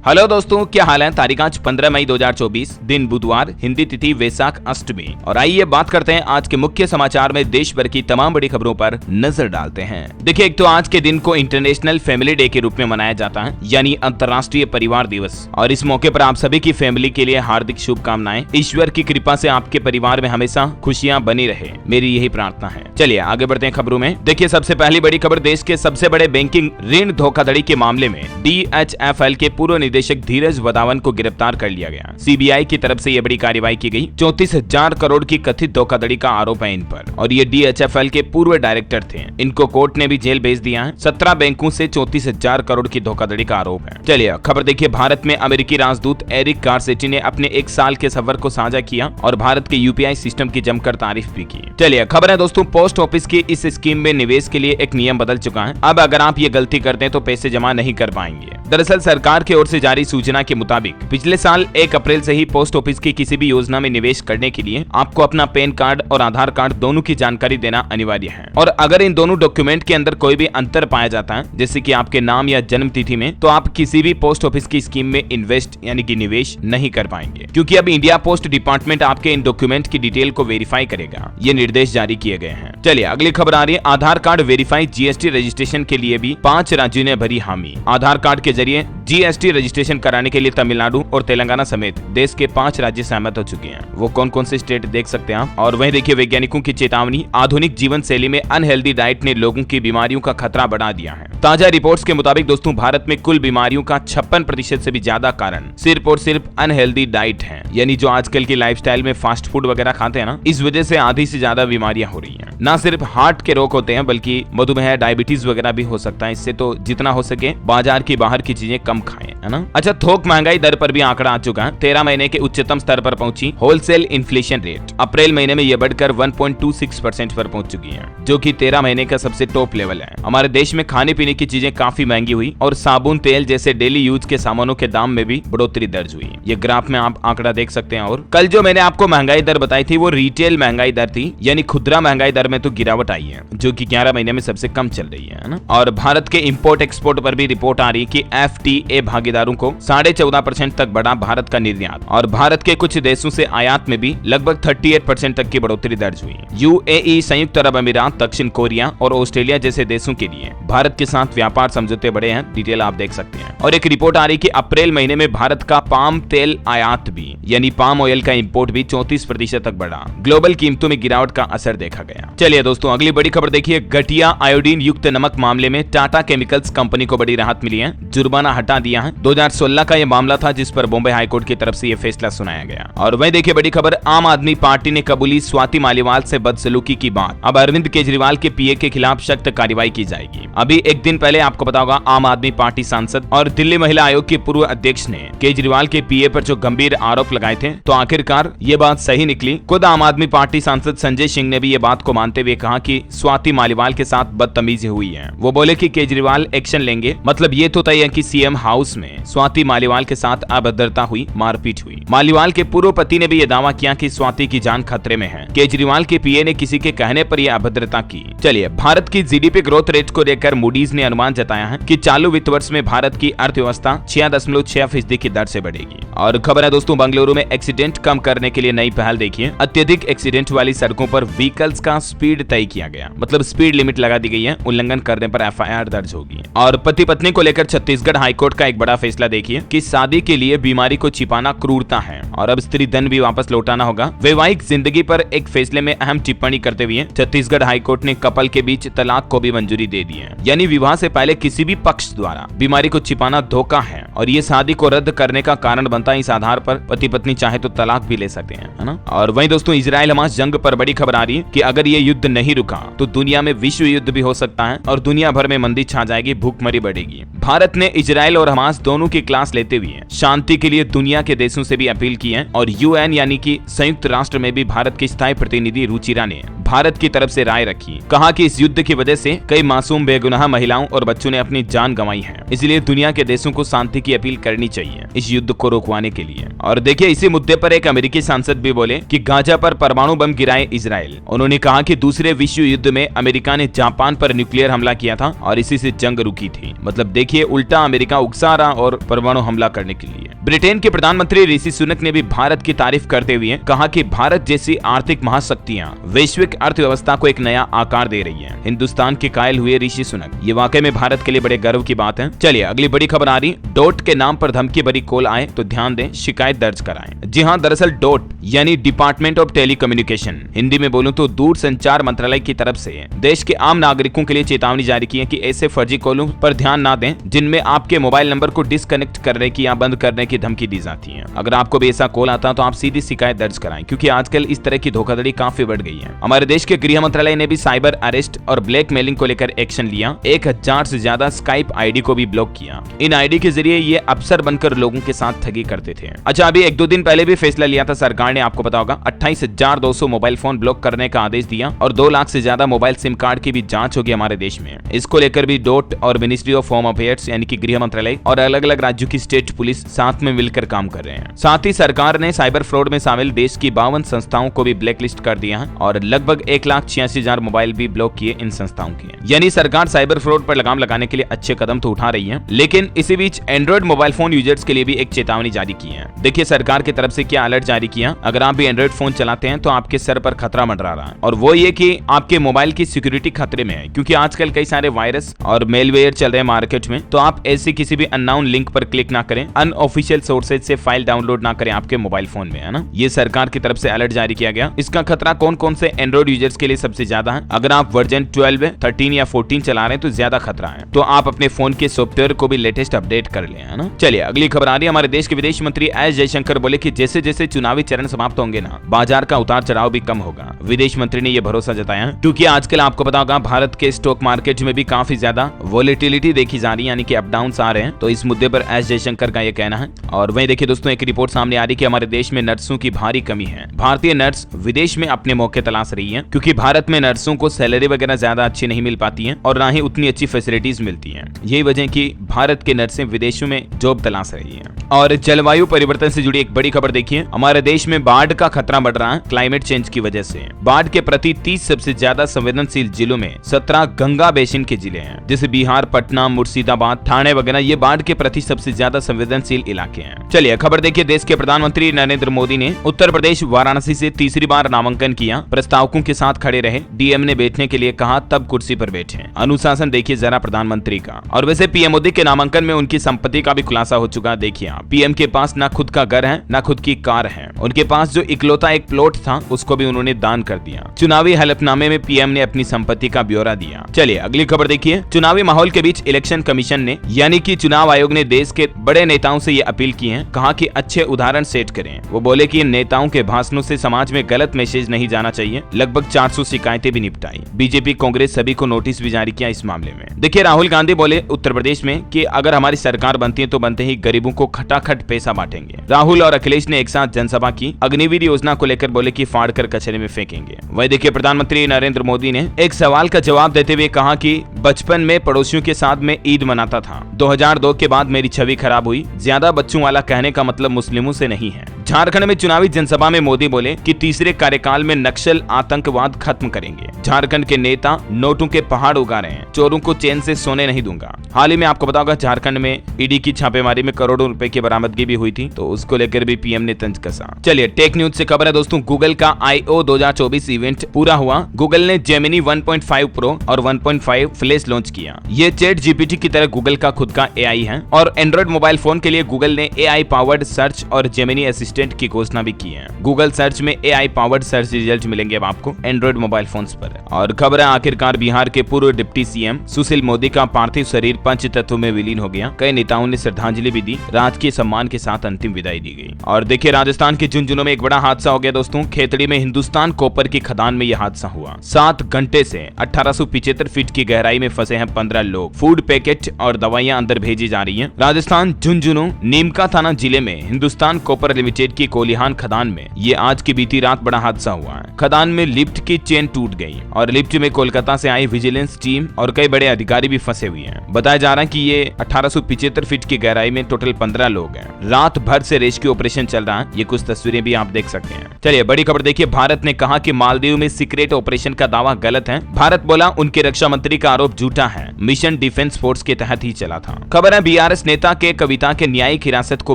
Hello दोस्तों, क्या हाल है। तारीख आज 15 मई 2024, दिन बुधवार, हिंदी तिथि वैशाख अष्टमी। और आइए बात करते हैं आज के मुख्य समाचार में देश भर की तमाम बड़ी खबरों पर नजर डालते हैं। देखिए, एक तो आज के दिन को इंटरनेशनल फैमिली डे के रूप में मनाया जाता है, यानी अंतर्राष्ट्रीय परिवार दिवस। और इस मौके पर आप सभी की फैमिली के लिए हार्दिक शुभकामनाएं। ईश्वर की कृपा से आपके परिवार में हमेशा खुशियां बनी रहे, मेरी यही प्रार्थना है। चलिए आगे बढ़ते हैं खबरों में। देखिए, सबसे पहली बड़ी खबर, देश के सबसे बड़े बैंकिंग ऋण धोखाधड़ी के मामले में DHFL के पूर्व निदेशक धीरज वधावन को गिरफ्तार कर लिया गया। CBI की तरफ से यह बड़ी कार्रवाई की गई। 34,000 करोड़ की कथित धोखाधड़ी का आरोप है इन पर, और ये DHFL के पूर्व डायरेक्टर थे। इनको कोर्ट ने भी जेल भेज दिया है। 17 बैंकों से 34,000 करोड़ की धोखाधड़ी का आरोप है। चलिए खबर देखिए, भारत में अमेरिकी राजदूत एरिक गारसेटी ने अपने 1 साल के सफर को साझा किया और भारत के UPI सिस्टम की जमकर तारीफ भी की। चलिए खबर है दोस्तों, पोस्ट ऑफिस की इस स्कीम में निवेश के लिए एक नियम बदल चुका है। अब अगर आप ये गलती करते हैं तो पैसे जमा नहीं कर पाएंगे। दरअसल सरकार की ओर से जारी सूचना के मुताबिक पिछले साल 1 अप्रैल से ही पोस्ट ऑफिस की किसी भी योजना में निवेश करने के लिए आपको अपना पैन कार्ड और आधार कार्ड दोनों की जानकारी देना अनिवार्य है। और अगर इन दोनों डॉक्यूमेंट के अंदर कोई भी अंतर पाया जाता है, जैसे कि आपके नाम या जन्म तिथि में, तो आप किसी भी पोस्ट ऑफिस की स्कीम में इन्वेस्ट यानी कि निवेश नहीं कर पाएंगे, क्योंकि अब इंडिया पोस्ट डिपार्टमेंट आपके इन डॉक्यूमेंट की डिटेल को वेरीफाई करेगा। ये निर्देश जारी किए गए हैं। चलिए अगली खबर आ रही है, आधार कार्ड वेरीफाई GST रजिस्ट्रेशन के लिए भी 5 राज्यों ने भरी हामी। आधार कार्ड के जरिए GST रजिस्ट्रेशन कराने के लिए तमिलनाडु और तेलंगाना समेत देश के 5 राज्य सहमत हो चुके हैं। वो कौन कौन से स्टेट देख सकते हैं आप। और वहीं देखिए, वैज्ञानिकों की चेतावनी, आधुनिक जीवन शैली में अनहेल्दी डाइट ने लोगों की बीमारियों का खतरा बढ़ा दिया है। ताजा रिपोर्ट्स के मुताबिक दोस्तों, भारत में कुल बीमारियों का 56% से भी ज्यादा कारण सिर्फ और सिर्फ अनहेल्दी डाइट है, यानी जो आजकल की लाइफस्टाइल में फास्ट फूड वगैरह खाते हैं ना, इस वजह से आधी से ज्यादा बीमारियां हो रही हैं। न सिर्फ हार्ट के रोग होते हैं, बल्कि मधुमेह, डायबिटीज वगैरह भी हो सकता है। इससे तो जितना हो सके बाजार की बाहर की चीजें कम खाएं, है ना। अच्छा, थोक महंगाई दर पर भी आंकड़ा आ चुका है। 13 महीने के उच्चतम स्तर पर पहुंची होलसेल इन्फ्लेशन रेट। अप्रैल महीने में यह बढ़कर 1.26% पर पहुंच चुकी है, जो कि 13 महीने का सबसे टॉप लेवल है। हमारे देश में खाने पीने की चीजें काफी महंगी हुई और साबुन, तेल जैसे डेली यूज के सामानों के दाम में भी बढ़ोतरी दर्ज हुई। ये ग्राफ में आप आंकड़ा देख सकते हैं। और कल जो मैंने आपको महंगाई दर बताई थी, वो रिटेल महंगाई दर थी, यानी खुदरा महंगाई दर में तो गिरावट आई है, जो कि 11 महीने में सबसे कम चल रही है ना। और भारत के इंपोर्ट एक्सपोर्ट पर भी रिपोर्ट आ रही है कि FTA भागीदारों को 14.5% तक बढ़ा भारत का निर्यात, और भारत के कुछ देशों से आयात में भी लगभग 38% तक की बढ़ोतरी दर्ज हुई। UAE, संयुक्त अरब अमीरात, दक्षिण कोरिया और ऑस्ट्रेलिया जैसे देशों के लिए भारत के साथ व्यापार समझौते बढ़े हैं। डिटेल आप देख सकते हैं। और एक रिपोर्ट आ रही कि अप्रैल महीने में भारत का पाम तेल आयात भी, यानी पाम ऑयल का इंपोर्ट भी 34% तक बढ़ा। ग्लोबल कीमतों में गिरावट का असर देखा गया। चलिए दोस्तों अगली बड़ी खबर देखिए, घटिया आयोडीन युक्त नमक मामले में टाटा केमिकल्स कंपनी को बड़ी राहत मिली है। जुर्माना हटा दिया है। 2016 का यह मामला था, जिस पर बॉम्बे हाईकोर्ट की तरफ से यह फैसला सुनाया गया। और वहीं देखिए बड़ी खबर, आम आदमी पार्टी ने कबूली स्वाति मालीवाल से बदसलूकी की बात। अब अरविंद केजरीवाल के PA के खिलाफ सख्त कार्रवाई की जाएगी। अभी एक दिन पहले आपको पता होगा, आम आदमी पार्टी सांसद और दिल्ली महिला आयोग के पूर्व अध्यक्ष ने केजरीवाल के PA पर जो गंभीर आरोप लगाए थे, तो आखिरकार ये बात सही निकली। खुद आम आदमी पार्टी सांसद संजय सिंह ने भी ये बात को मानते हुए कहा कि स्वाति मालीवाल के साथ बदतमीजी हुई है। वो बोले कि केजरीवाल एक्शन लेंगे। मतलब ये तो तय है कि CM हाउस में स्वाति मालीवाल के साथ अभद्रता हुई, मारपीट हुई। मालीवाल के पूर्व पति ने भी यह दावा किया कि स्वाति की जान खतरे में है। केजरीवाल के PA ने किसी के कहने पर यह अभद्रता की। चलिए, भारत की GDP ग्रोथ रेट को लेकर मूडीज ने अनुमान जताया है कि चालू वित्त वर्ष में भारत की अर्थव्यवस्था 6.6% की दर से बढ़ेगी। और खबर है दोस्तों, बेंगलुरु में एक्सीडेंट कम करने के लिए नई पहल देखिए। अत्यधिक एक्सीडेंट वाली सड़कों पर व्हीकल्स का स्पीड तय किया गया, मतलब स्पीड लिमिट लगा दी गई है। उल्लंघन करने पर FIR दर्ज होगी। और पति पत्नी को लेकर छत्तीसगढ़ हाईकोर्ट का एक बड़ा फैसला देखिए कि शादी के लिए बीमारी को छिपाना क्रूरता है और अब स्त्री धन भी वापस लौटाना होगा। वैवाहिक जिंदगी पर एक फैसले में अहम टिप्पणी करते हुए छत्तीसगढ़ हाईकोर्ट ने कपल के बीच तलाक को भी मंजूरी दे दी है। यानी विवाह से पहले किसी भी पक्ष द्वारा बीमारी को छिपाना धोखा है और ये शादी को रद्द करने का कारण बनता है। इस आधार पर पति पत्नी चाहे तो तलाक भी ले सकते हैं, है ना। और वहीं दोस्तों, इजराइल हमास जंग पर बड़ी खबर आ रही है कि अगर ये युद्ध नहीं रुका तो दुनिया में विश्व युद्ध भी हो सकता है और दुनिया भर में मंदी छा जाएगी, भूखमरी बढ़ेगी। भारत ने इजराइल और हमास दोनों की क्लास लेते हुए शांति के लिए दुनिया के देशों से भी अपील की है। और UN यानी कि संयुक्त राष्ट्र में भी भारत के स्थायी प्रतिनिधि रुचिरा ने भारत की तरफ से राय रखी। कहा कि इस युद्ध की वजह से कई मासूम बेगुनाह महिलाओं और बच्चों ने अपनी जान गंवाई है, इसलिए दुनिया के देशों को शांति की अपील करनी चाहिए इस युद्ध को रोकवाने के लिए। और देखिए, इसी मुद्दे पर एक अमेरिकी सांसद भी बोले कि गाजा पर परमाणु बम गिराए इजराइल। उन्होंने कहा कि दूसरे विश्व युद्ध में अमेरिका ने जापान पर न्यूक्लियर हमला किया था और इसी से जंग रुकी थी। मतलब देखिए, उल्टा अमेरिका उकसा रहा और परमाणु हमला करने के लिए। ब्रिटेन के प्रधानमंत्री ऋषि सुनक ने भी भारत की तारीफ करते हुए कहा कि भारत जैसी आर्थिक महाशक्तियां वैश्विक अर्थव्यवस्था को एक नया आकार दे रही है। हिंदुस्तान के कायल हुए ऋषि सुनक, ये वाकई में भारत के लिए बड़े गर्व की बात है। चलिए अगली बड़ी खबर आ रही, डॉट के नाम पर धमकी भरी कॉल आए तो ध्यान दें, शिकायत दर्ज कराएं। जी हां, दरअसल डॉट यानी डिपार्टमेंट ऑफ टेलीकम्युनिकेशन, हिंदी में बोलूं तो दूर संचार मंत्रालय की तरफ से देश के आम नागरिकों के लिए चेतावनी जारी की है कि ऐसे फर्जी कॉलों पर ध्यान ना दें जिनमें आपके मोबाइल नंबर को डिस्कनेक्ट करने की या बंद करने की धमकी दी जाती है। अगर आपको भी ऐसा कॉल आता है तो आप सीधी शिकायत दर्ज कराएं, क्योंकि आजकल इस तरह की धोखाधड़ी काफी बढ़ गई है। हमारे देश के गृह मंत्रालय ने भी साइबर अरेस्ट और ब्लैकमेलिंग को लेकर एक्शन लिया। 1000 से ज्यादा स्काइप आईडी को भी ब्लॉक किया। इन आईडी के जरिए ये अफसर बनकर लोगों के साथ ठगी करते थे। अच्छा, अभी 1-2 दिन पहले भी फैसला लिया था सरकार ने, आपको पता होगा, 28,200 मोबाइल फोन ब्लॉक करने का आदेश दिया और 2 लाख से ज्यादा मोबाइल सिम कार्ड की भी जांच होगी हमारे देश में। इसको लेकर भी डॉट और मिनिस्ट्री ऑफ होम अफेयर्स यानी कि गृह मंत्रालय और अलग अलग राज्यों की स्टेट पुलिस साथ में मिलकर काम कर रहे हैं। साथ ही सरकार ने साइबर फ्रॉड में शामिल देश की 52 संस्थाओं को भी ब्लैकलिस्ट कर दिया है और लगभग 1,86,000 मोबाइल भी ब्लॉक किए इन संस्थाओं के। यानी सरकार साइबर फ्रॉड पर लगाम लगाने के लिए अच्छे कदम तो उठा रही है, लेकिन इसी बीच एंड्रॉइड मोबाइल फोन यूजर्स के लिए भी एक चेतावनी जारी की है। देखिए सरकार की तरफ से क्या अलर्ट जारी किया। अगर आप भी एंड्रॉइड फोन चलाते हैं तो आपके सर पर खतरा मंडरा रहा है, और वो ये कि आपके मोबाइल की सिक्योरिटी खतरे में है, क्योंकि आजकल कई सारे वायरस और मेलवेयर चल रहे हैं मार्केट में। तो आप ऐसी किसी भी अननोन लिंक पर क्लिक ना करें, अनऑफिशियल सोर्सेज से फाइल डाउनलोड ना करें आपके मोबाइल फोन में, है ना। ये सरकार की तरफ से अलर्ट जारी किया गया। इसका खतरा कौन कौन से एंड्रॉइड यूजर्स के लिए सबसे ज्यादा है? अगर आप वर्जन 12, 13 या 14 चला रहे हैं तो ज्यादा खतरा है, तो आप अपने फोन के सॉफ्टवेयर को भी लेटेस्ट अपडेट कर लें, है ना। चलिए अगली खबर आ रही है। हमारे देश के विदेश मंत्री एस जयशंकर बोले कि जैसे जैसे चुनावी चरण समाप्त होंगे ना, बाजार का उतार चढ़ाव भी कम होगा। विदेश मंत्री ने यह भरोसा जताया, क्योंकि आजकल आपको पता होगा भारत के स्टॉक मार्केट में भी काफी ज्यादा वॉलेटिलिटी देखी जा रही है, यानी कि अप डाउन आ रहे हैं। तो इस मुद्दे पर एस जयशंकर का यह कहना है। और वहीं देखिए दोस्तों, एक रिपोर्ट सामने आ रही है कि हमारे देश में नर्सों की भारी कमी है। भारतीय नर्स विदेश में अपने मौके तलाश रही है, क्योंकि भारत में नर्सों को सैलरी वगैरह ज्यादा अच्छी नहीं मिल पाती है और ना ही उतनी अच्छी फैसिलिटीज मिलती हैं। यही वजह कि भारत के नर्सें विदेशों में जॉब तलाश रही हैं। और जलवायु परिवर्तन से जुड़ी एक बड़ी खबर देखिए। हमारे देश में बाढ़ का खतरा बढ़ रहा है क्लाइमेट चेंज की वजह से। बाढ़ के प्रति 30 सबसे ज्यादा संवेदनशील जिलों में 17 गंगा बेसिन के जिले हैं, जैसे बिहार, पटना, मुर्शिदाबाद, ठाणे वगैरह। ये बाढ़ के प्रति सबसे ज्यादा संवेदनशील इलाके हैं। चलिए खबर देखिए। देश के प्रधानमंत्री नरेंद्र मोदी ने उत्तर प्रदेश वाराणसी से तीसरी बार नामांकन किया। प्रस्तावकों के साथ खड़े रहे, डीएम ने बैठने के लिए कहा, तब कुर्सी पर बैठे। अनुशासन देखिए जरा प्रधानमंत्री का। और वैसे पीएम मोदी के नामांकन में उनकी संपत्ति का भी खुलासा हो चुका। देखिए आप, पीएम के पास ना खुद का घर है ना खुद की कार है। उनके पास जो इकलौता एक प्लॉट था उसको भी उन्होंने दान कर दिया। चुनावी हलफनामे में पीएम ने अपनी संपत्ति का ब्यौरा दिया। चलिए अगली खबर देखिए। चुनावी माहौल के बीच इलेक्शन कमीशन ने यानी कि चुनाव आयोग ने देश के बड़े नेताओं से ये अपील की है। कहा कि अच्छे उदाहरण सेट करें। वो बोले कि इन नेताओं के भाषणों से समाज में गलत मैसेज नहीं जाना चाहिए। लगभग 400 शिकायतें भी निपटाई। बीजेपी, कांग्रेस सभी को नोटिस भी जारी किया इस मामले में। देखिए राहुल गांधी बोले उत्तर प्रदेश में कि अगर हमारी सरकार बनती है तो बनते ही गरीबों को खटाखट पैसा बांटेंगे। राहुल और अखिलेश ने एक साथ जनसभा की। अग्निवीर योजना को लेकर बोले कि फाड़ कर कचरे में फेंकेंगे। वही देखिए प्रधानमंत्री नरेंद्र मोदी ने एक सवाल का जवाब देते हुए कहा कि बचपन में पड़ोसियों के साथ में ईद मनाता था। 2002 के बाद मेरी छवि खराब हुई। ज्यादा बच्चों वाला कहने का मतलब मुस्लिमों से नहीं है। झारखंड में चुनावी जनसभा में मोदी बोले कि तीसरे कार्यकाल में नक्सल आतंकवाद खत्म करेंगे। झारखंड के नेता नोटों के पहाड़ उगा रहे हैं। चोरों को चैन से सोने नहीं दूंगा। हाल ही में आपको बताओगा झारखंड में ईडी की छापेमारी में करोड़ों रुपए की बरामदगी भी हुई थी, तो उसको लेकर भी पीएम ने तंज कसा। चलिए टेक न्यूज से खबर है दोस्तों। गूगल का I/O 2024 इवेंट पूरा हुआ। गूगल ने जेमिनी 1.5 प्रो और 1.5 फ्लैश लॉन्च किया। ये चैट जीपीटी की तरह गूगल का खुद का AI है। और एंड्रॉइड मोबाइल फोन के लिए गूगल ने AI पावर्ड सर्च और जेमिनी असिस्टेंट की घोषणा भी की है। गूगल सर्च में AI पावर्ड सर्च रिजल्ट मिलेंगे अब आपको एंड्रॉइड मोबाइल फोन्स पर। और खबर है आखिरकार बिहार के पूर्व डिप्टी सीएम सुशील मोदी का पार्थिव शरीर पंच तत्व में विलीन हो गया। कई नेताओं ने श्रद्धांजलि भी दी। राजकीय सम्मान के साथ अंतिम विदाई दी गई। और देखिए राजस्थान के झुंझुनू में एक बड़ा हादसा हो गया दोस्तों। खेतड़ी में हिंदुस्तान कॉपर की खदान में यह हादसा हुआ। 7 घंटे से 1875 फीट की गहराई में फंसे हैं 15 लोग। फूड पैकेट और दवाइयां अंदर भेजी जा रही हैं। राजस्थान झुंझुनू नीमका थाना जिले में हिंदुस्तान कॉपर लिमिटेड जैसलमेर की कोलिहान खदान में ये आज की बीती रात बड़ा हादसा हुआ है। खदान में लिफ्ट की चेन टूट गई और लिफ्ट में कोलकाता से आई विजिलेंस टीम और कई बड़े अधिकारी भी फंसे हुए हैं। बताया जा रहा है कि ये 1875 फीट की गहराई में टोटल 15 लोग हैं। रात भर से रेस्क्यू ऑपरेशन चल रहा है। ये कुछ तस्वीरें भी आप देख सकते हैं। चलिए बड़ी खबर देखिए, भारत ने कहा कि मालदीव में सीक्रेट ऑपरेशन का दावा गलत है। भारत बोला उनके रक्षा मंत्री का आरोप झूठा है, मिशन डिफेंस फोर्स के तहत ही चला था। खबर है बीआरएस नेता के कविता के न्यायिक हिरासत को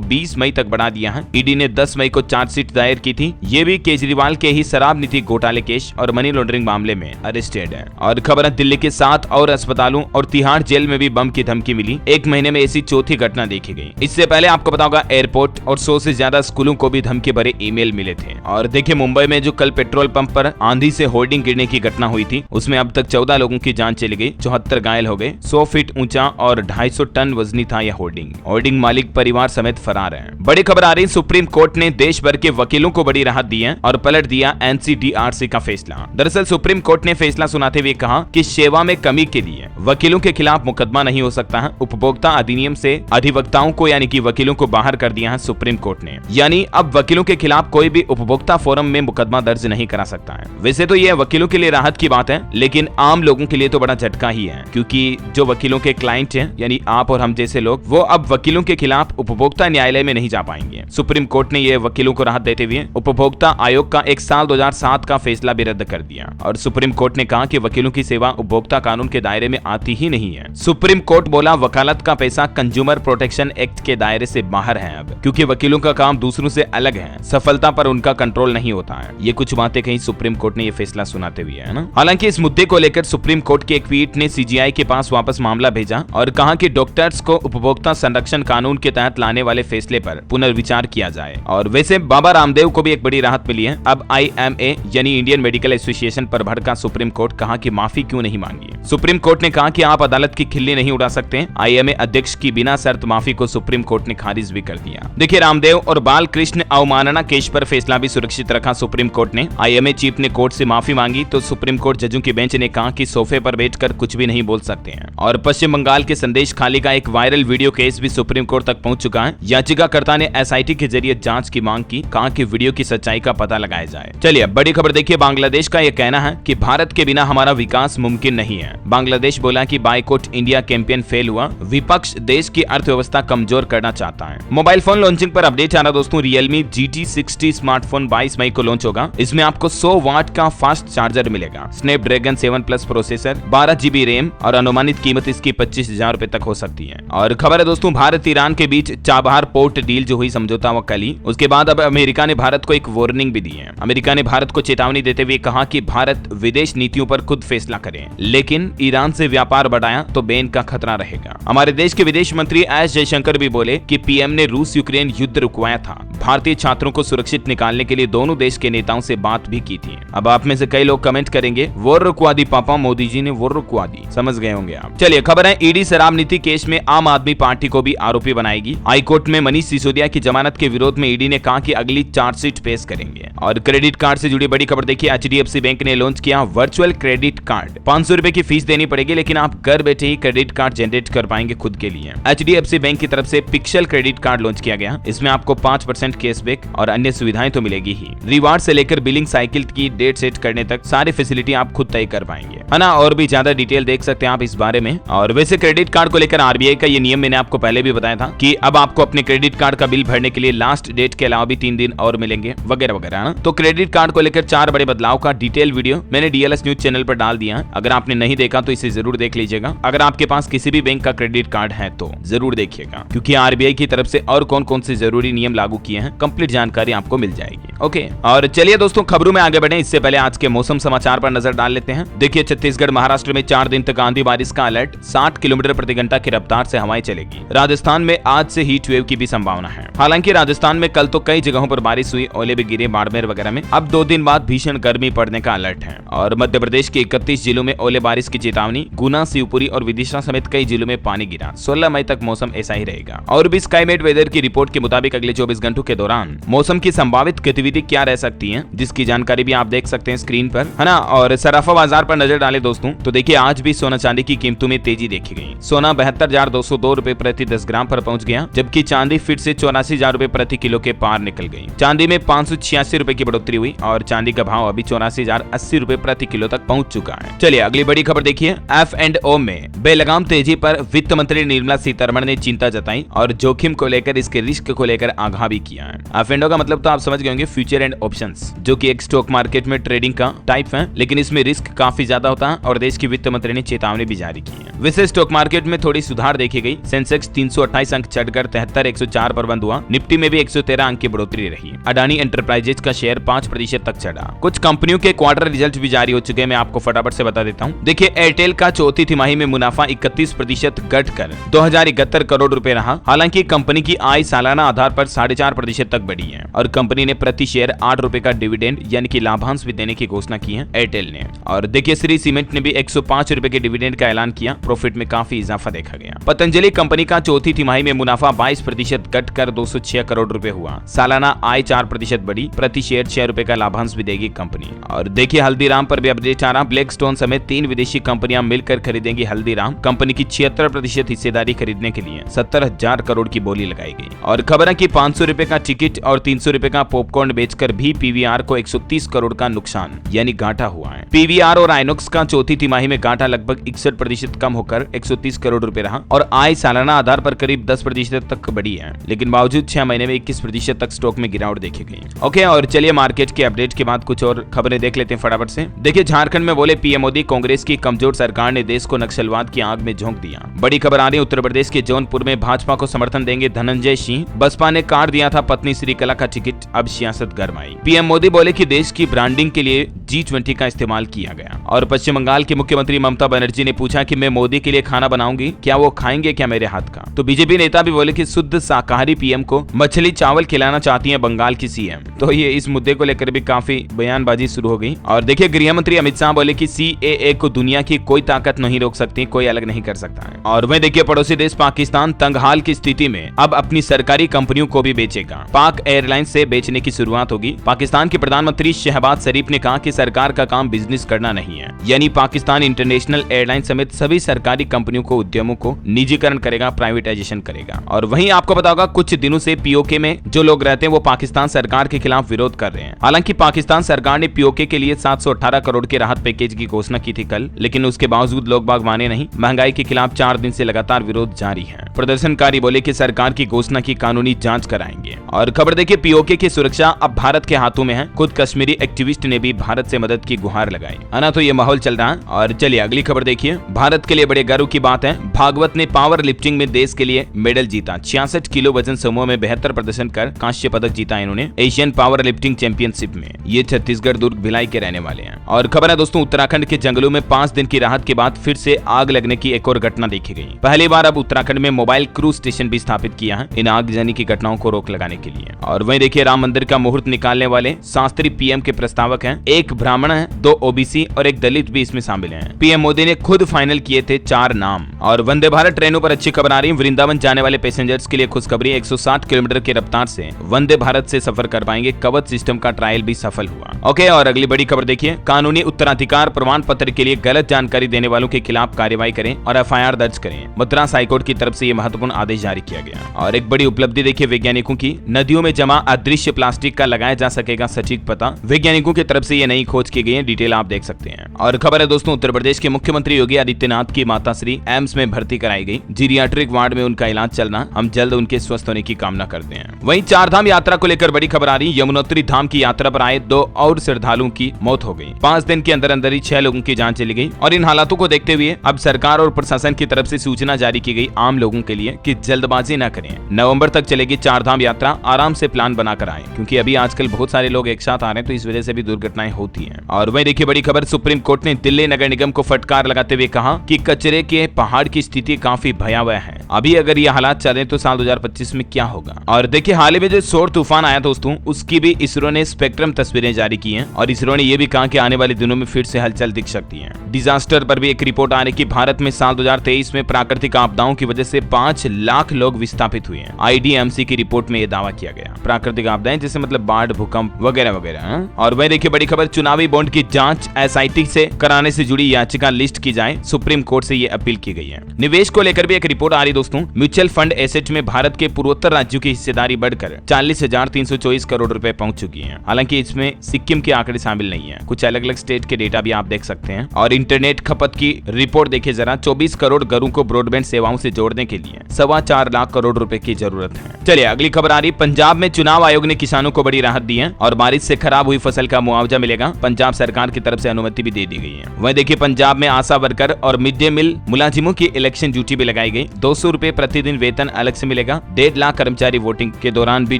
20 मई तक बढ़ा दिया है। ईडी ने 10 मई को चार्जशीट दायर की थी। ये भी केजरीवाल के ही शराब नीति घोटाले केस और मनी लॉन्ड्रिंग मामले में अरेस्टेड है। और खबर है दिल्ली के 7 और अस्पतालों और तिहाड़ जेल में भी बम की धमकी मिली। एक महीने में ऐसी चौथी घटना देखी गई। इससे पहले आपको पता होगा एयरपोर्ट और 100 से ज्यादा स्कूलों को भी धमकी भरे ईमेल मिले थे। और देखिए मुंबई में जो कल पेट्रोल पंप पर आंधी से होर्डिंग गिरने की घटना हुई थी, उसमें अब तक 14 लोगों की जान चली गई, 74 घायल हो गए। 100 फीट ऊंचा और 250 टन वजनी था यह होर्डिंग मालिक परिवार समेत फरार है। बड़ी खबर आ रही, सुप्रीम कोर्ट ने देश भर के वकीलों को बड़ी राहत दी है और पलट दिया एनसीडीआरसी का फैसला। दरअसल सुप्रीम कोर्ट ने फैसला सुनाते हुए कहा कि सेवा में कमी के लिए वकीलों के खिलाफ मुकदमा नहीं हो सकता है। उपभोक्ता अधिनियम से अधिवक्ताओं को यानी कि वकीलों को बाहर कर दिया है सुप्रीम कोर्ट ने। यानी अब वकीलों के खिलाफ कोई भी उपभोक्ता फोरम में मुकदमा दर्ज नहीं करा सकता है। वैसे तो यह वकीलों के लिए राहत की बात है, लेकिन आम लोगों के लिए तो बड़ा झटका ही है, क्योंकि जो वकीलों के क्लाइंट हैं यानी आप और हम जैसे लोग, वो अब वकीलों के खिलाफ उपभोक्ता न्यायालय में नहीं जा पाएंगे। सुप्रीम कोर्ट ने यह वकीलों को राहत देते हुए उपभोक्ता आयोग का 1 साल 2007 का फैसला भी रद्द कर दिया। और सुप्रीम कोर्ट ने कहा कि वकीलों की सेवा उपभोक्ता कानून के दायरे में आती ही नहीं है। सुप्रीम कोर्ट बोला वकालत का पैसा कंज्यूमर प्रोटेक्शन एक्ट के दायरे से बाहर है अब, क्योंकि वकीलों का काम दूसरों से अलग है, सफलता पर उनका कंट्रोल नहीं होता है। ये कुछ बातें कहीं सुप्रीम कोर्ट ने ये फैसला सुनाते हुए है ना। हालांकि इस मुद्दे को लेकर सुप्रीम कोर्ट के एक पीठ ने सीजीआई के पास वापस मामला भेजा और कहा कि डॉक्टर्स को उपभोक्ता संरक्षण कानून के तहत लाने वाले फैसले पर पुनर्विचार किया जाए। और वैसे बाबा रामदेव को भी एक बड़ी राहत मिली है। अब IMA यानी इंडियन मेडिकल एसोसिएशन पर भड़का सुप्रीम कोर्ट, कहा कि माफी क्यों नहीं मांगी। सुप्रीम कोर्ट ने कहा कि आप अदालत की खिल्ली नहीं उड़ा सकते। IMA अध्यक्ष की बिना शर्त माफी को सुप्रीम कोर्ट ने खारिज भी कर दिया। देखिए रामदेव और बाल कृष्ण अवमानना केस पर फैसला भी सुरक्षित रखा सुप्रीम कोर्ट ने। IMA चीफ ने कोर्ट से माफी मांगी तो सुप्रीम कोर्ट जजों की बेंच ने कहा कि सोफे पर बैठकर कुछ भी नहीं बोल सकते हैं। और पश्चिम बंगाल के संदेश खाली का एक वायरल वीडियो केस भी सुप्रीम कोर्ट तक पहुंच चुका है। याचिकाकर्ता ने SIT के जरिए जांच की मांग की, कहा कि वीडियो की सच्चाई का पता लगाया जाए। चलिए बड़ी खबर देखिए, बांग्लादेश का यह कहना है कि भारत के बिना हमारा विकास मुमकिन नहीं है। बांग्लादेश बोला कि बाइकॉट इंडिया कैंपेन फेल हुआ, विपक्ष देश की अर्थव्यवस्था कमजोर करना चाहता है। मोबाइल फोन लॉन्चिंग पर अपडेट आ रहा दोस्तों, Realme GT60 स्मार्टफोन 22 मई को लॉन्च होगा। इसमें आपको 100 वाट का फास्ट चार्जर मिलेगा, स्नैपड्रैगन 7+ प्रोसेसर, 12 GB रैम और अनुमानित कीमत इसकी 25,000 रुपए तक हो सकती है। और खबर है दोस्तों, भारत ईरान के बीच चाबहार पोर्ट डील जो हुई समझौता वो कल ही, उसके बाद अब अमेरिका ने भारत को एक वार्निंग भी दी है। अमेरिका ने भारत को चेतावनी देते हुए कहा कि भारत विदेश नीतियों पर खुद फैसला करे, लेकिन ईरान से व्यापार बढ़ाया तो बैन का खतरा रहेगा। हमारे देश के विदेश मंत्री एस जयशंकर भी बोले कि पीएम ने रूस यूक्रेन युद्ध रुकवाया था, भारतीय छात्रों को सुरक्षित निकालने के लिए दोनों देश के नेताओं से बात भी की थी। अब आप में से कई लोग कमेंट करेंगे वोर रुकवा दी पापा, मोदी जी ने वोर रुकवा दी, समझ गए होंगे आप। चलिए खबर है, ईडी शराब नीति केस में आम आदमी पार्टी को भी आरोपी बनाएगी। हाईकोर्ट में मनीष सिसोदिया की जमानत के विरोध में ईडी ने कहा कि अगली चार्जशीट पेश करेंगे। और क्रेडिट कार्ड से जुड़ी बड़ी खबर देखिए, HDFC बैंक ने लॉन्च किया वर्चुअल क्रेडिट कार्ड। 500 रुपए की फीस देनी पड़ेगी, लेकिन आप घर बैठे ही क्रेडिट कार्ड जनरेट कर पाएंगे खुद के लिए। HDFC बैंक की तरफ से पिक्सल क्रेडिट कार्ड लॉन्च किया गया। इसमें आपको 5% कैशबैक और अन्य सुविधाएं तो मिलेगी ही। रिवार्ड से लेकर बिलिंग साइकिल की डेट सेट करने तक सारी फैसिलिटी आप खुद तय कर पाएंगे, है ना। और भी ज्यादा डिटेल देख सकते हैं आप इस बारे में। और वैसे क्रेडिट कार्ड को लेकर RBI का ये नियम मैंने आपको पहले भी बताया था कि अब आपको अपने क्रेडिट कार्ड का बिल भरने के लिए लास्ट डेट के अलावा भी 3 दिन और मिलेंगे वगैरह वगैरह। तो क्रेडिट कार्ड को लेकर 4 बड़े बदलाव का डिटेल वीडियो मैंने DLS न्यूज चैनल पर डाल दिया है। अगर आपने नहीं देखा तो इसे जरूर देख लीजिएगा। अगर आपके पास किसी भी बैंक का क्रेडिट कार्ड है तो जरूर देखिएगा, क्योंकि RBI की तरफ से और कौन कौन से जरूरी नियम लागू किए हैं, कंप्लीट जानकारी आपको मिल जाएगी। ओके, और चलिए दोस्तों खबरों में आगे बढ़े इससे पहले आज के मौसम समाचार पर नजर डाल लेते हैं। देखिए छत्तीसगढ़ महाराष्ट्र में 4 दिन तक आंधी बारिश का अलर्ट, 60 किलोमीटर प्रति घंटा की रफ्तार से हवाएं चलेगी। राजस्थान में आज से हीट वेव की भी संभावना है। हालांकि राजस्थान में कल तो कई जगहों पर बारिश हुई, ओले भी गिरे बाड़मेर वगैरह में। अब 2 दिन बाद भीषण गर्मी पड़ने का अलर्ट है। और मध्य प्रदेश के 31 जिलों में ओले बारिश की चेतावनी, गुना, शिवपुरी और विदिशा समेत कई जिलों में पानी गिरा। 16 मई तक मौसम ऐसा ही रहेगा। और भी स्काईमेट वेदर की रिपोर्ट के मुताबिक अगले 24 घंटों के दौरान मौसम की संभावित गतिविधि क्या रह सकती है, जिसकी जानकारी भी आप देख सकते हैं स्क्रीन पर, है ना। और सराफा बाजार पर नजर डाले दोस्तों तो देखिए आज भी सोना चांदी की कीमतों में तेजी देखी गई। सोना 72,202 रुपए प्रति 10 ग्राम पर पहुंच गया, जबकि चांदी फिर से 84,000 रुपए प्रति किलो किलो के पार निकल गई। चांदी में 586 रुपए की बढ़ोतरी हुई और चांदी का भाव अभी 84,080 रुपए प्रति किलो तक पहुंच चुका है। चलिए अगली बड़ी खबर देखिए। F&O में बेलगाम तेजी पर वित्त मंत्री निर्मला सीतारमण ने चिंता जताई और जोखिम को लेकर, इसके रिस्क को लेकर आगाह भी किया है। F&O का मतलब तो आप समझ गए होंगे, फ्यूचर एंड ऑप्शंस, जो कि एक स्टॉक मार्केट में ट्रेडिंग का टाइप है, लेकिन इसमें रिस्क काफी ज्यादा होता है और देश की वित्त मंत्री ने चेतावनी भी जारी की है। वैसे स्टॉक मार्केट में थोड़ी सुधार देखी गई। सेंसेक्स 328 अंक चढ़कर 73,104 पर बंद हुआ। निफ्टी में भी 113 अंक की बढ़ोतरी रही। अडानी एंटरप्राइजेज का शेयर 5% तक चढ़ा। कुछ कंपनियों के क्वार्टर रिजल्ट भी जारी हो चुके हैं, मैं आपको फटाफट से बता देता हूँ। देखिए एयरटेल का चौथी तिमाही में मुनाफा 31% घटकर 2071 करोड़ रुपए रहा। हालांकि कंपनी की आय सालाना आधार पर 4.5% तक बढ़ी है और कंपनी ने प्रति शेयर 8 रुपए का डिविडेंड यानी कि लाभांश भी देने की घोषणा की है एयरटेल ने। और देखिए श्री सीमेंट ने भी 105 रुपए के डिविडेंड का ऐलान किया। प्रॉफिट में काफी इजाफा देखा गया। पतंजलि कंपनी का चौथी तिमाही में मुनाफा 22% घटकर 206 करोड़ रुपए हुआ। सालाना आय 4% बढ़ी। प्रति शेयर 6 रुपए का लाभांश भी देगी कंपनी। और देखिए हल्दीराम पर भी अपडेट आ रहा। ब्लैकस्टोन समेत 3 विदेशी कंपनियां मिलकर खरीदेंगी हल्दीराम। कंपनी की 76% हिस्सेदारी खरीदने के लिए 70,000 करोड़ की बोली लगाई गई। और खबर है कि 500 रुपए का टिकट और 300 रुपए का पॉपकॉर्न बेचकर भी पीवीआर को 130 करोड़ का नुकसान यानी घाटा हुआ है। पीवीआर और आइनॉक्स का चौथी तिमाही में घाटा लगभग 61% कम होकर 130 करोड़ रुपए रहा और आय सालाना आधार पर करीब 10% तक बढ़ी है, लेकिन बावजूद 6 महीने में 21% तक स्टॉक में गिरावट देखी गई। ओके, और चलिए मार्केट के अपडेट के बाद कुछ और खबरें देख लेते हैं फटाफट से। देखिए झारखंड में बोले पीएम मोदी, कांग्रेस की कमजोर सरकार ने देश को नक्सलवाद की आग में झोंक दिया। बड़ी खबर आ रही है उत्तर प्रदेश के जौनपुर में भाजपा को समर्थन देंगे धनंजय सिंह। बसपा ने काट दिया था पत्नी श्रीकला का टिकट, अब सियासत गरमाई। पीएम मोदी बोले कि देश की ब्रांडिंग के लिए G20 का इस्तेमाल किया गया। और पश्चिम बंगाल की मुख्यमंत्री ममता बनर्जी ने पूछा कि मैं मोदी के लिए खाना बनाऊंगी, क्या वो खाएंगे क्या मेरे हाथ का। तो बीजेपी नेता भी बोले कि शुद्ध शाकाहारी पीएम को मछली चावल खिलाना चाहती है बंगाल की सीएम। तो ये इस मुद्दे को लेकर भी काफी बयानबाजी शुरू हो गई। और देखिए गृह मंत्री अमित शाह बोले कि CAA को दुनिया की कोई ताकत नहीं रोक सकती, कोई अलग नहीं कर सकता है। और वह देखिए पड़ोसी देश पाकिस्तान तंगहाल की स्थिति में अब अपनी सरकारी कंपनियों को भी बेचेगा। पाक एयरलाइंस से बेचने की शुरुआत होगी। पाकिस्तान के प्रधानमंत्री शहबाज शरीफ ने कहा कि सरकार का काम बिजनेस करना नहीं है, यानी पाकिस्तान इंटरनेशनल एयरलाइन समेत सभी सरकारी कंपनियों को, उद्यमों को निजीकरण करेगा, प्राइवेटाइजेशन करेगा। और वहीं आपको पता होगा कुछ दिनों से पीओके में जो लोग रहते हैं वो पाकिस्तान सरकार के खिलाफ विरोध कर रहे हैं। हालांकि पाकिस्तान सरकार ने पीओके के लिए 718 करोड़ के राहत पैकेज की घोषणा की थी कल, लेकिन उसके बावजूद लोग बाग माने नहीं। महंगाई के खिलाफ 4 दिन से लगातार विरोध जारी है। प्रदर्शनकारी बोले कि सरकार की घोषणा की कानूनी जांच कराएंगे। और खबर देखिए पीओके की सुरक्षा अब भारत के हाथों में है। खुद कश्मीरी एक्टिविस्ट ने भी भारत से मदद की गुहार लगाई है ना। तो ये माहौल चल रहा है। और चलिए अगली खबर देखिए। भारत के लिए बड़े गर्व की बात है, भागवत ने पावर लिफ्टिंग में देश के लिए मेडल जीता। 66 किलो वजन समूह में बेहतर प्रदर्शन कर कांस्य पदक जीता इन्होंने एशियन पावर लिफ्टिंग चैंपियनशिप में। ये छत्तीसगढ़ दुर्ग भिलाई के रहने वाले हैं। और खबर है दोस्तों उत्तराखंड के जंगलों में 5 दिन की राहत के बाद फिर से आग लगने की एक और घटना देखी गई। पहली बार अब उत्तराखंड में मोबाइल क्रूज स्टेशन भी स्थापित किया है इन आगजनी की घटनाओं को रोक लगाने के लिए। और वहीं देखिए राम मंदिर का मुहूर्त निकालने वाले शास्त्री पीएम के प्रस्तावक हैं। एक ब्राह्मण है, 2 ओबीसी और एक दलित भी इसमें शामिल हैं। पीएम मोदी ने खुद फाइनल किए थे 4 नाम। और वंदे भारत ट्रेनों पर अच्छी खबर आ रही है। वृंदावन जाने वाले पैसेंजर्स के लिए खुशखबरी, 160 किलोमीटर की रफ्तार से वंदे भारत से सफर कर पाएंगे। कवच सिस्टम का ट्रायल भी सफल हुआ। ओके, और अगली बड़ी खबर देखिए। कानूनी उत्तराधिकार प्रमाण पत्र के लिए गलत जानकारी देने वालों के खिलाफ कार्रवाई करें और FIR दर्ज करें। मद्रास हाईकोर्ट की तरफ से यह महत्वपूर्ण आदेश जारी किया गया। और एक बड़ी उपलब्धि देखिए वैज्ञानिकों की, नदियों में जमा अदृश्य प्लास्टिक का लगाया जा सकेगा सटीक पता। वैज्ञानिकों की तरफ से यह नई खोज की गई है, डिटेल आप देख सकते हैं। और खबर है दोस्तों उत्तर प्रदेश के मुख्यमंत्री योगी आदित्यनाथ की माताश्री एम्स में भर्ती कराई गई। जीरियाट्रिक वार्ड में उनका इलाज चलना, हम जल्द उनके स्वस्थ होने की कामना करते हैं। वहीं 4 धाम यात्रा को लेकर बड़ी खबर आ रही है। यमुनोत्री धाम की यात्रा पर आए 2 और श्रद्धालुओं की मौत हो गई। 5 दिन के अंदर अंदर ही 6 लोगों की जान चली गई। और इन हालातों को देखते हुए अब सरकार और प्रशासन की तरफ से सूचना जारी की गई आम लोगों के लिए कि जल्दबाजी न करें। नवंबर तक चलेगी 4 धाम यात्रा, आराम से प्लान बनाकर आए, क्योंकि अभी आजकल बहुत सारे लोग एक साथ आ रहे हैं तो इस वजह से भी दुर्घटनाएं होती हैं। और वहीं देखिए बड़ी खबर, सुप्रीम कोर्ट ने दिल्ली नगर निगम को फटकार लगाते हुए कहा कि कचरे के पहाड़ की स्थिति काफी भयावह है। अभी अगर ये हालात चले तो साल 2025 में क्या होगा। और देखिए हाल ही में जो सौर तूफान आया दोस्तों, उसकी भी इसरो ने स्पेक्ट्रम तस्वीरें जारी की हैं। और इसरो ने यह भी कहा कि आने वाले दिनों में फिर से हलचल दिख सकती है। डिजास्टर पर भी एक रिपोर्ट आ रही है कि भारत में साल 2023 में प्राकृतिक आपदाओं की वजह से 5 लाख लोग विस्थापित हुए हैं। IDMC की रिपोर्ट में यह दावा दावा किया गया। प्राकृतिक आपदाएं जैसे मतलब बाढ़, भूकंप वगैरह वगैरह। और वही देखिए बड़ी खबर, चुनावी बॉन्ड की जांच SIT से कराने से जुड़ी याचिका लिस्ट की जाए, सुप्रीम कोर्ट से ये अपील की गई है। निवेश को लेकर भी एक रिपोर्ट आ रही दोस्तों। म्यूचुअल फंड एसेट में भारत के पूर्वोत्तर राज्यों की हिस्सेदारी बढ़कर 40,324 करोड़ रुपए पहुंच चुकी है। हालांकि इसमें सिक्किम के आंकड़े शामिल नहीं है, कुछ अलग अलग स्टेट के डेटा भी आप देख सकते हैं। और इंटरनेट खपत की रिपोर्ट देखिए जरा, 24 करोड़ घरों को ब्रॉडबैंड सेवाओं से जोड़ने के लिए 4.25 लाख करोड़ रुपए की जरूरत है। चलिए अगली खबर आ रही, पंजाब में चुनाव आयोग ने किसानों को बड़ी राहत दी है और बारिश से खराब हुई फसल का मुआवजा मिलेगा। पंजाब सरकार की तरफ से अनुमति भी दे दी गई है। वहीं देखिए पंजाब में आशा वर्कर और मिड डे मील मुलाजिमों की इलेक्शन ड्यूटी भी लगाई गई। 200 रुपए प्रतिदिन वेतन अलग से मिलेगा। 1.5 लाख कर्मचारी वोटिंग के दौरान भी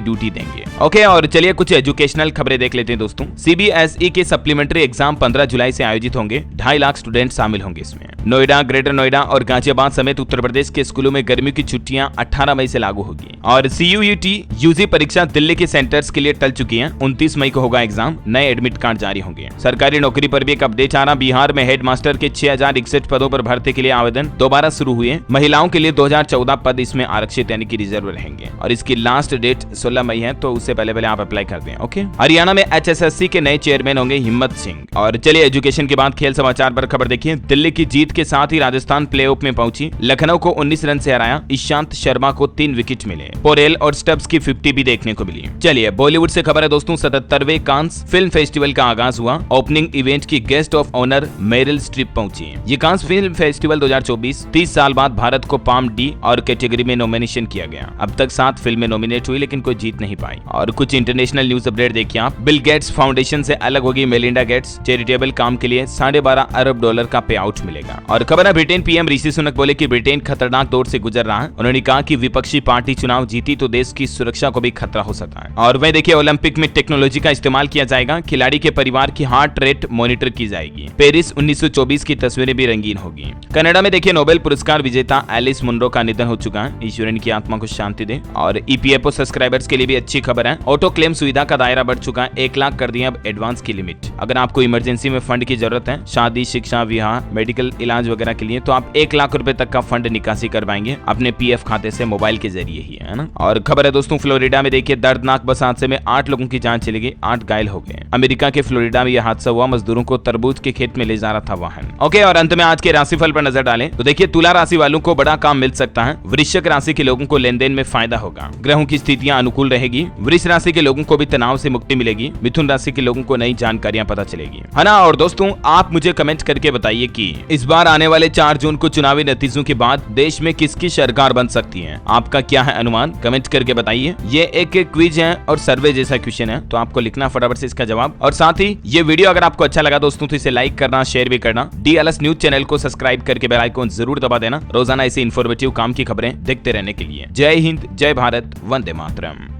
ड्यूटी देंगे। ओके, और चलिए कुछ एजुकेशनल खबरें देख लेते हैं दोस्तों। CBSE के सप्लीमेंट्री एग्जाम 15 जुलाई से आयोजित होंगे। 2.5 लाख स्टूडेंट शामिल होंगे इसमें। नोएडा, ग्रेटर नोएडा और गाजियाबाद समेत उत्तर प्रदेश के स्कूलों में गर्मी की छुट्टियां 18 मई से लागू होगी। और CUET UG परीक्षा दिल्ली के सेंटर्स के लिए टल चुकी है। 29 मई को होगा एग्जाम। नए एडमिट कार्ड जारी होंगे। सरकारी नौकरी पर भी एक अपडेट आ रहा, बिहार में हेडमास्टर के 6061 पदों पर भर्ती के लिए आवेदन दोबारा शुरू हुए। महिलाओं के लिए 2014 पद इसमें आरक्षित यानी कि रिजर्व रहेंगे और इसकी लास्ट डेट 16 मई है, तो उससे पहले आप अप्लाई कर दें। ओके, हरियाणा में HSSC के नए चेयरमैन होंगे हिम्मत सिंह। और चलिए एजुकेशन के बाद खेल समाचार पर खबर देखिए। दिल्ली की जीत के साथ ही राजस्थान प्लेऑफ में पहुंची। लखनऊ को 19 रन से हराया। ईशांत शर्मा को 3 विकेट मिले। पोरेल और स्टब्स की 50 भी देखने को मिली। चलिए बॉलीवुड से खबर है दोस्तों। 77वें कांस फिल्म फेस्टिवल का आगाज हुआ। ओपनिंग इवेंट की guest of honour Meryl Streep पहुंची। ये कांस फिल्म फेस्टिवल 2024 30 साल बाद भारत को पाम डी और कैटेगरी में नॉमिनेशन किया गया। अब तक 7 फिल्में नॉमिनेट हुई लेकिन कोई जीत नहीं पाई। और कुछ इंटरनेशनल न्यूज अपडेट देखिए आप। बिल गेट्स फाउंडेशन से अलग होगी मेलिंडा गेट्स। चैरिटेबल काम के लिए $12.5 अरब का पे आउट मिलेगा। और खबर है ब्रिटेन PM ऋषि सुनक बोले कि ब्रिटेन खतरनाक दौर से गुजर रहा है। उन्होंने कहा कि विपक्षी पार्टी चुनाव जीती तो देश की सुरक्षा को भी खतरा हो सकता है। और वह देखिए ओलंपिक में टेक्नोलॉजी का इस्तेमाल किया जाएगा। खिलाड़ी के परिवार की हार्ट रेट मॉनिटर की जाएगी। पेरिस 1924 की तस्वीरें भी रंगीन होगी। कनाडा में देखिए नोबेल पुरस्कार विजेता एलिस मुनरो का निधन हो चुका है। ईश्वर की आत्मा को शांति दे। और EPFO सब्सक्राइबर्स के लिए भी अच्छी खबर है। ऑटो क्लेम सुविधा का दायरा बढ़ चुका है। 1 लाख कर दिया अब एडवांस की लिमिट। अगर आपको इमरजेंसी में फंड की जरूरत है, शादी, शिक्षा, विवाह, मेडिकल इलाज वगैरह के लिए, तो आप 1 लाख रुपए तक का फंड निकासी करवाएंगे अपने PF खाते से मोबाइल के जरिए ही, है ना। और खबर है दोस्तों फ्लोरिडा में देखिए दर्दनाक बस हादसे में 8 लोगों की जान चली गई, 8 घायल हो गए। अमेरिका के फ्लोरिडा में यह हादसा हुआ। मजदूरों को तरबूज के खेत में ले जा रहा था वाहन। ओके, और अंत में आज के राशिफल पर नजर डालें तो देखिए तुला राशि वालों को बड़ा काम मिल सकता है। वृश्चिक राशि के लोगों को लेन देन में फायदा होगा। ग्रहों की स्थितियां अनुकूल रहेगी। वृष राशि के लोगों को भी तनाव से मुक्ति मिलेगी। मिथुन राशि के लोगों को नई जानकारियां पता चलेगी, है ना। और दोस्तों आप मुझे कमेंट करके बताइए कि इस बार आने वाले 4 जून को चुनावी नतीजों के बाद देश में किसकी सरकार बन सकती है। आपका क्या है अनुमान, कमेंट करके बताइए। ये एक क्विज है और सर्वे जैसा क्वेश्चन है, तो आपको लिखना फटाफट से इसका जवाब। और साथ ही ये वीडियो अगर आपको अच्छा लगा दोस्तों तो इसे लाइक करना, शेयर भी करना। DLS न्यूज चैनल को सब्सक्राइब करके बेल आइकन जरूर दबा देना। रोजाना ऐसी इन्फॉर्मेटिव काम की खबरें देखते रहने के लिए। जय हिंद, जय भारत, वंदे मातरम।